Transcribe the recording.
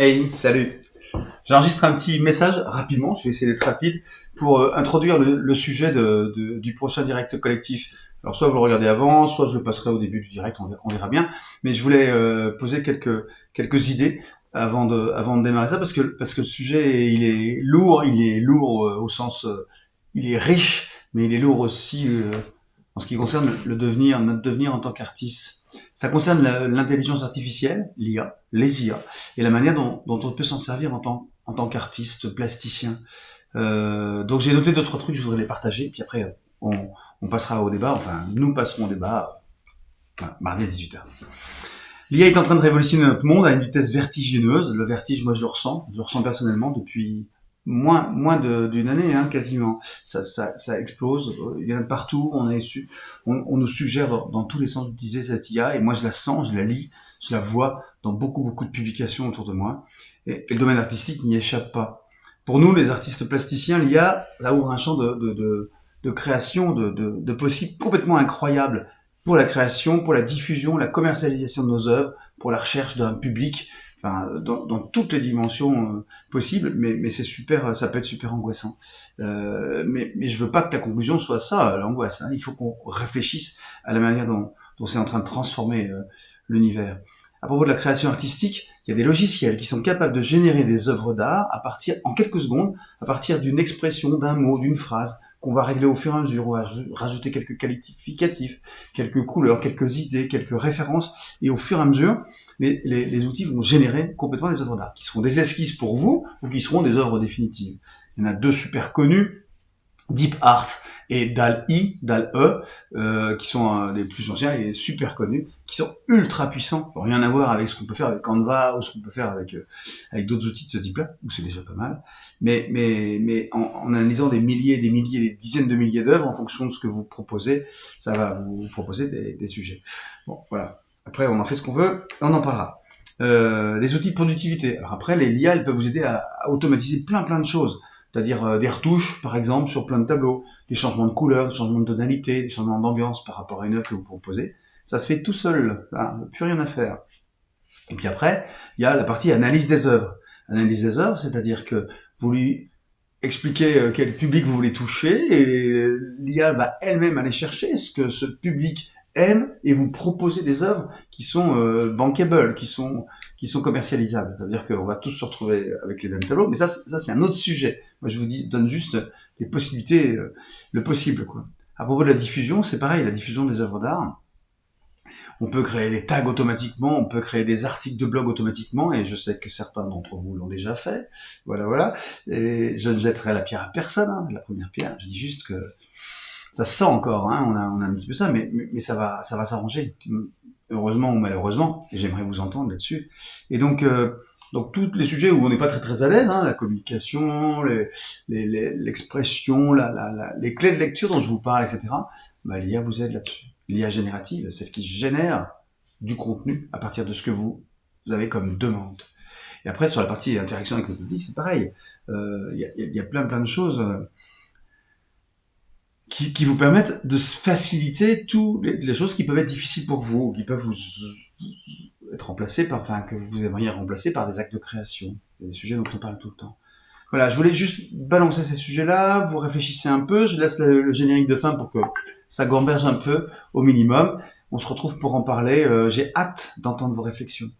Hey, salut. J'enregistre un petit message rapidement, je vais essayer d'être rapide, pour introduire le sujet du prochain direct collectif. Alors soit vous le regardez avant, soit je le passerai au début du direct, on verra bien. Mais je voulais poser quelques idées avant de démarrer ça, parce que le sujet il est lourd au sens, il est riche, mais il est lourd aussi en ce qui concerne notre devenir en tant qu'artiste. Ça concerne l'intelligence artificielle, l'IA, les IA, et la manière dont on peut s'en servir en tant qu'artiste, plasticien. Donc j'ai noté deux, trois trucs, je voudrais les partager, puis après on passera au débat, enfin nous passerons au débat mardi à 18h. L'IA est en train de révolutionner notre monde à une vitesse vertigineuse. Le vertige, moi je le ressens personnellement depuis d'une année, hein, quasiment. Ça explose, il y en a de partout, on nous suggère dans tous les sens d'utiliser cette IA, et moi je la sens, je la lis, je la vois dans beaucoup de publications autour de moi, et le domaine artistique n'y échappe pas. Pour nous, les artistes plasticiens, l'IA, ça ouvre un champ de création, de possibles complètement incroyable pour la création, pour la diffusion, la commercialisation de nos œuvres, pour la recherche d'un public, enfin, dans toutes les dimensions possibles, mais c'est super, ça peut être super angoissant. Mais je veux pas que la conclusion soit ça, l'angoisse. Hein. Il faut qu'on réfléchisse à la manière dont c'est en train de transformer l'univers. À propos de la création artistique, il y a des logiciels qui sont capables de générer des œuvres d'art en quelques secondes, à partir d'une expression, d'un mot, d'une phrase, qu'on va régler au fur et à mesure, on va rajouter quelques qualificatifs, quelques couleurs, quelques idées, quelques références, et au fur et à mesure, les outils vont générer complètement des œuvres d'art, qui seront des esquisses pour vous, ou qui seront des œuvres définitives. Il y en a deux super connus, DeepArt et DALL-E, qui sont des plus anciens et super connus, qui sont ultra puissants, rien à voir avec ce qu'on peut faire avec Canva ou ce qu'on peut faire avec d'autres outils de ce type-là, où c'est déjà pas mal. Mais en analysant des milliers, des dizaines de milliers d'œuvres, en fonction de ce que vous proposez, ça va vous proposer des sujets. Bon, voilà. Après, on en fait ce qu'on veut, on en parlera. Des outils de productivité. Alors après, les IA, elles peuvent vous aider à automatiser plein de choses. C'est-à-dire des retouches, par exemple, sur plein de tableaux, des changements de couleurs, des changements de tonalité, des changements d'ambiance par rapport à une œuvre que vous proposez. Ça se fait tout seul, hein, plus rien à faire. Et puis après, il y a la partie analyse des œuvres. Analyse des œuvres, c'est-à-dire que vous lui expliquez quel public vous voulez toucher, et l'IA va elle-même aller chercher ce que ce public aime et vous proposer des œuvres qui sont bankable, qui sont commercialisables. C'est-à-dire qu'on va tous se retrouver avec les mêmes tableaux, mais ça c'est un autre sujet. Moi je vous donne juste les possibilités, le possible, quoi. À propos de la diffusion, c'est pareil, la diffusion des œuvres d'art. On peut créer des tags automatiquement, on peut créer des articles de blog automatiquement, et je sais que certains d'entre vous l'ont déjà fait. Voilà. Et je ne jetterai la pierre à personne, hein, la première pierre. Je dis juste que ça se sent encore, hein, on a un petit peu ça, mais ça va s'arranger. Heureusement ou malheureusement, et j'aimerais vous entendre là-dessus. Et donc tous les sujets où on n'est pas très à l'aise, hein, la communication, l'expression, les clés de lecture dont je vous parle, etc. Bah, l'IA vous aide là-dessus. L'IA générative, celle qui génère du contenu à partir de ce que vous avez comme demande. Et après, sur la partie interaction avec le public, c'est pareil. Il y a plein de choses qui vous permettent de faciliter toutes les choses qui peuvent être difficiles pour vous, ou qui peuvent vous être remplacées que vous aimeriez remplacer par des actes de création. Il y a des sujets dont on parle tout le temps. Voilà, je voulais juste balancer ces sujets-là, vous réfléchissez un peu, je laisse le générique de fin pour que ça gamberge un peu, au minimum. On se retrouve pour en parler, j'ai hâte d'entendre vos réflexions.